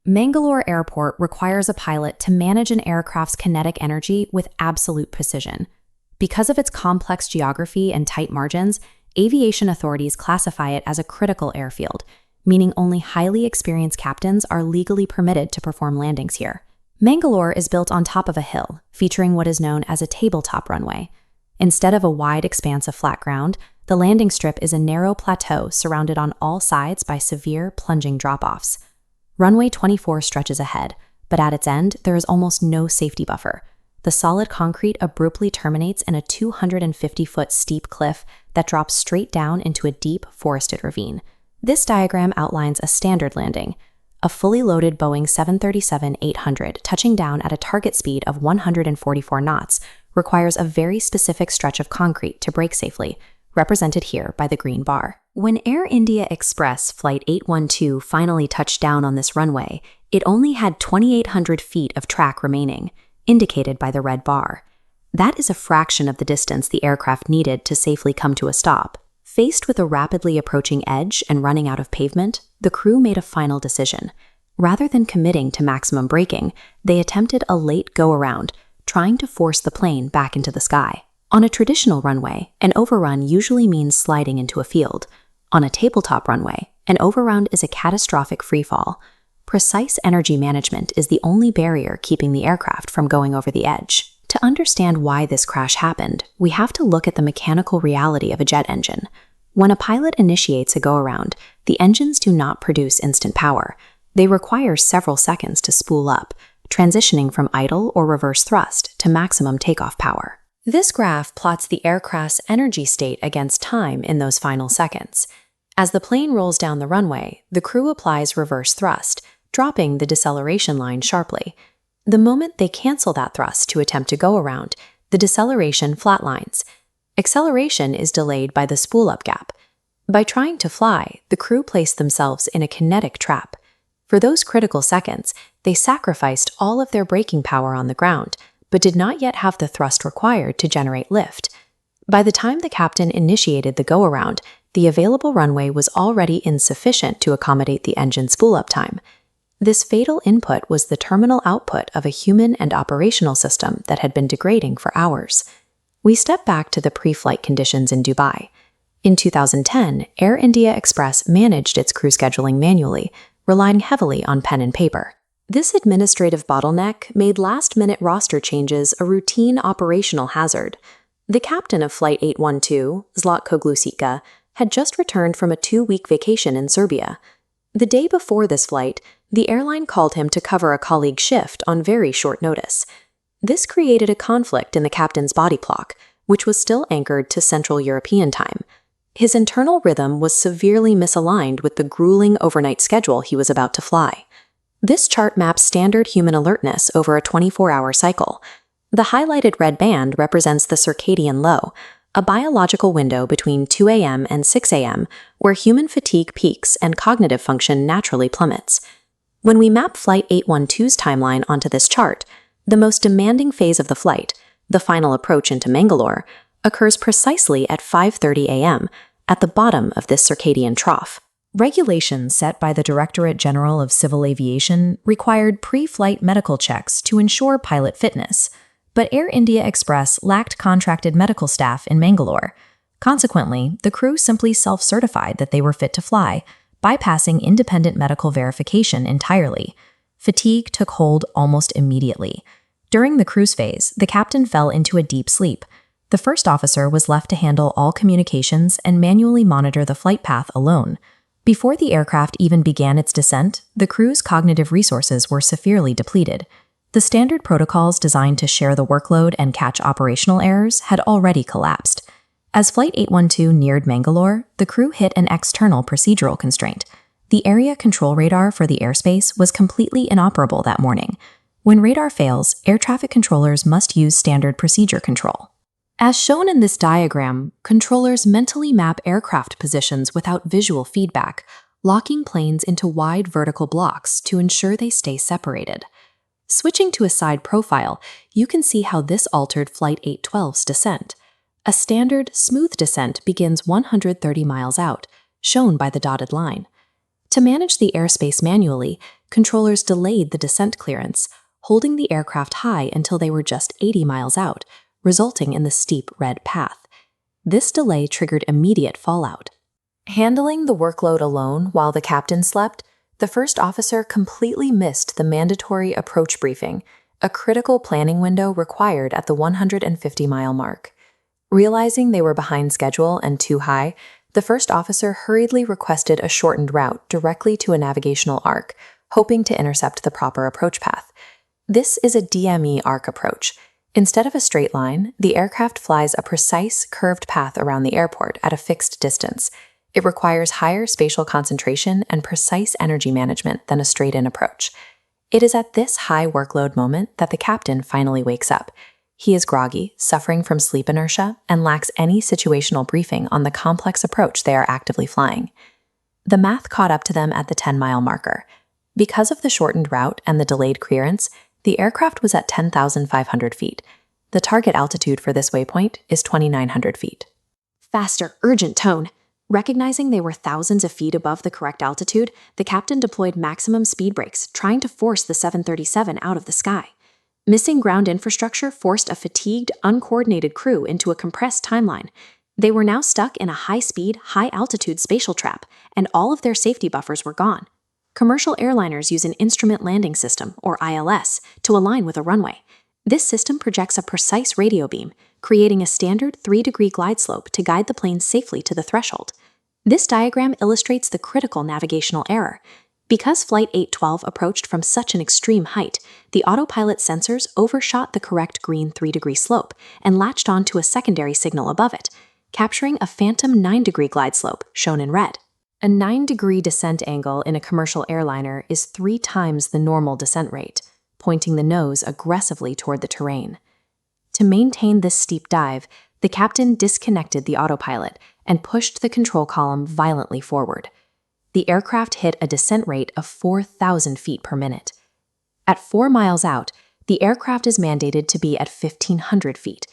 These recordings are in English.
Mangalore Airport requires a pilot to manage an aircraft's kinetic energy with absolute precision. Because of its complex geography and tight margins, aviation authorities classify it as a critical airfield, meaning only highly experienced captains are legally permitted to perform landings here. Mangalore is built on top of a hill, featuring what is known as a tabletop runway. Instead of a wide expanse of flat ground, the landing strip is a narrow plateau surrounded on all sides by severe, plunging drop-offs. Runway 24 stretches ahead, but at its end, there is almost no safety buffer. The solid concrete abruptly terminates in a 250-foot steep cliff that drops straight down into a deep, forested ravine. This diagram outlines a standard landing. A fully loaded Boeing 737-800 touching down at a target speed of 144 knots requires a very specific stretch of concrete to brake safely, represented here by the green bar. When Air India Express Flight 812 finally touched down on this runway, it only had 2,800 feet of track remaining, indicated by the red bar. That is a fraction of the distance the aircraft needed to safely come to a stop. Faced with a rapidly approaching edge and running out of pavement, the crew made a final decision. Rather than committing to maximum braking, they attempted a late go-around, trying to force the plane back into the sky. On a traditional runway, an overrun usually means sliding into a field. On a tabletop runway, an overrun is a catastrophic freefall. Precise energy management is the only barrier keeping the aircraft from going over the edge. To understand why this crash happened, we have to look at the mechanical reality of a jet engine. When a pilot initiates a go-around, the engines do not produce instant power. They require several seconds to spool up, transitioning from idle or reverse thrust to maximum takeoff power. This graph plots the aircraft's energy state against time in those final seconds. As the plane rolls down the runway, the crew applies reverse thrust, dropping the deceleration line sharply. The moment they cancel that thrust to attempt to go around, the deceleration flatlines. Acceleration is delayed by the spool-up gap. By trying to fly, the crew placed themselves in a kinetic trap. For those critical seconds, they sacrificed all of their braking power on the ground, but did not yet have the thrust required to generate lift. By the time the captain initiated the go-around, the available runway was already insufficient to accommodate the engine spool-up time. This fatal input was the terminal output of a human and operational system that had been degrading for hours. We step back to the pre-flight conditions in Dubai. In 2010, Air India Express managed its crew scheduling manually, relying heavily on pen and paper. This administrative bottleneck made last-minute roster changes a routine operational hazard. The captain of Flight 812, Zlatko Glusica, had just returned from a 2-week vacation in Serbia. The day before this flight, the airline called him to cover a colleague's shift on very short notice. This created a conflict in the captain's body clock, which was still anchored to Central European time. His internal rhythm was severely misaligned with the grueling overnight schedule he was about to fly. This chart maps standard human alertness over a 24-hour cycle. The highlighted red band represents the circadian low, a biological window between 2 a.m. and 6 a.m. where human fatigue peaks and cognitive function naturally plummets. When we map Flight 812's timeline onto this chart, the most demanding phase of the flight, the final approach into Mangalore, occurs precisely at 5:30 a.m., at the bottom of this circadian trough. Regulations set by the Directorate General of Civil Aviation required pre-flight medical checks to ensure pilot fitness, but Air India Express lacked contracted medical staff in Mangalore. Consequently, the crew simply self-certified that they were fit to fly, bypassing independent medical verification entirely. Fatigue took hold almost immediately. During the cruise phase, the captain fell into a deep sleep. The first officer was left to handle all communications and manually monitor the flight path alone. Before the aircraft even began its descent, the crew's cognitive resources were severely depleted. The standard protocols designed to share the workload and catch operational errors had already collapsed. As Flight 812 neared Mangalore, the crew hit an external procedural constraint. The area control radar for the airspace was completely inoperable that morning. When radar fails, air traffic controllers must use standard procedure control. As shown in this diagram, controllers mentally map aircraft positions without visual feedback, locking planes into wide vertical blocks to ensure they stay separated. Switching to a side profile, you can see how this altered Flight 812's descent. A standard, smooth descent begins 130 miles out, shown by the dotted line. To manage the airspace manually, controllers delayed the descent clearance, holding the aircraft high until they were just 80 miles out, resulting in the steep red path. This delay triggered immediate fallout. Handling the workload alone while the captain slept, the first officer completely missed the mandatory approach briefing, a critical planning window required at the 150-mile mark. Realizing they were behind schedule and too high, the first officer hurriedly requested a shortened route directly to a navigational arc, hoping to intercept the proper approach path. This is a DME arc approach. Instead of a straight line, the aircraft flies a precise, curved path around the airport at a fixed distance. It requires higher spatial concentration and precise energy management than a straight-in approach. It is at this high workload moment that the captain finally wakes up. He is groggy, suffering from sleep inertia, and lacks any situational briefing on the complex approach they are actively flying. The math caught up to them at the 10-mile marker. Because of the shortened route and the delayed clearance, the aircraft was at 10,500 feet. The target altitude for this waypoint is 2,900 feet. Faster, urgent tone. Recognizing they were thousands of feet above the correct altitude, the captain deployed maximum speed brakes, trying to force the 737 out of the sky. Missing ground infrastructure forced a fatigued, uncoordinated crew into a compressed timeline. They were now stuck in a high-speed, high-altitude spatial trap, and all of their safety buffers were gone. Commercial airliners use an instrument landing system, or ILS, to align with a runway. This system projects a precise radio beam, creating a standard 3-degree glide slope to guide the plane safely to the threshold. This diagram illustrates the critical navigational error. Because Flight 812 approached from such an extreme height, the autopilot sensors overshot the correct green 3-degree slope and latched onto a secondary signal above it, capturing a phantom 9-degree glide slope, shown in red. A 9-degree descent angle in a commercial airliner is 3 times the normal descent rate, pointing the nose aggressively toward the terrain. To maintain this steep dive, the captain disconnected the autopilot and pushed the control column violently forward. The aircraft hit a descent rate of 4,000 feet per minute. At 4 miles out, the aircraft is mandated to be at 1,500 feet.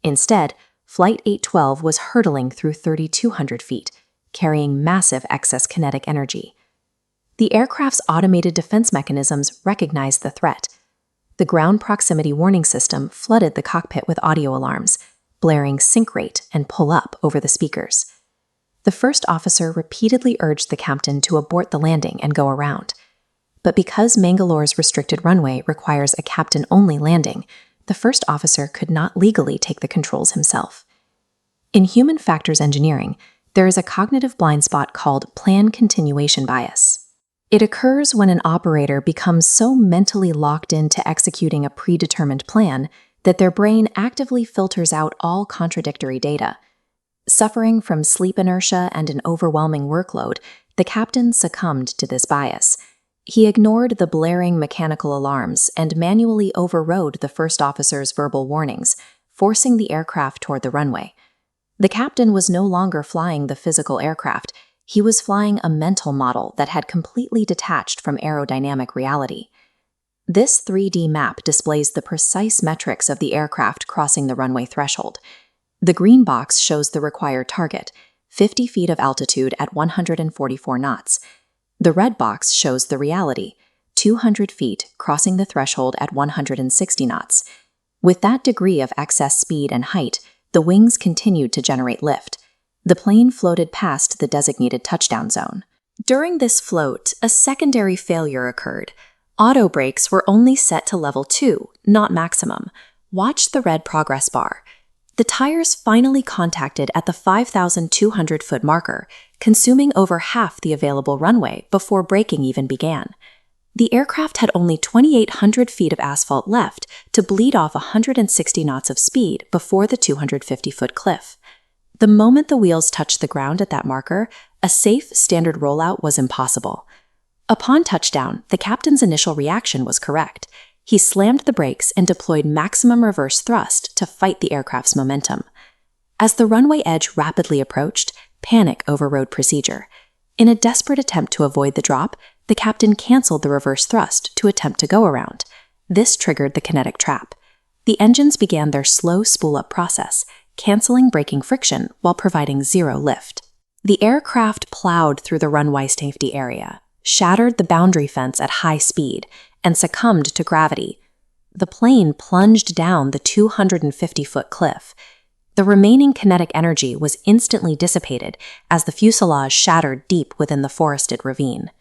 Instead, Flight 812 was hurtling through 3,200 feet, carrying massive excess kinetic energy. The aircraft's automated defense mechanisms recognized the threat. The ground proximity warning system flooded the cockpit with audio alarms, blaring sink rate and pull up over the speakers. The first officer repeatedly urged the captain to abort the landing and go around. But because Mangalore's restricted runway requires a captain-only landing, the first officer could not legally take the controls himself. In human factors engineering, there is a cognitive blind spot called plan continuation bias. It occurs when an operator becomes so mentally locked into executing a predetermined plan that their brain actively filters out all contradictory data. Suffering from sleep inertia and an overwhelming workload, the captain succumbed to this bias. He ignored the blaring mechanical alarms and manually overrode the first officer's verbal warnings, forcing the aircraft toward the runway. The captain was no longer flying the physical aircraft. He was flying a mental model that had completely detached from aerodynamic reality. This 3D map displays the precise metrics of the aircraft crossing the runway threshold. The green box shows the required target, 50 feet of altitude at 144 knots. The red box shows the reality, 200 feet crossing the threshold at 160 knots. With that degree of excess speed and height, the wings continued to generate lift. The plane floated past the designated touchdown zone. During this float, a secondary failure occurred. Auto brakes were only set to level 2, not maximum. Watch the red progress bar. The tires finally contacted at the 5,200-foot marker, consuming over half the available runway before braking even began. The aircraft had only 2,800 feet of asphalt left to bleed off 160 knots of speed before the 250-foot cliff. The moment the wheels touched the ground at that marker, a safe, standard rollout was impossible. Upon touchdown, the captain's initial reaction was correct. He slammed the brakes and deployed maximum reverse thrust to fight the aircraft's momentum. As the runway edge rapidly approached, panic overrode procedure. In a desperate attempt to avoid the drop, the captain canceled the reverse thrust to attempt to go around. This triggered the kinetic trap. The engines began their slow spool-up process, canceling braking friction while providing zero lift. The aircraft plowed through the runway safety area, shattered the boundary fence at high speed, and succumbed to gravity. The plane plunged down the 250-foot cliff. The remaining kinetic energy was instantly dissipated as the fuselage shattered deep within the forested ravine.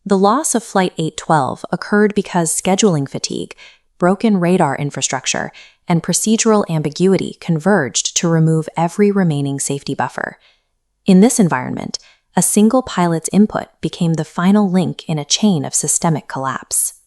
The loss of Flight 812 occurred because scheduling fatigue, broken radar infrastructure, and procedural ambiguity converged to remove every remaining safety buffer. In this environment, a single pilot's input became the final link in a chain of systemic collapse.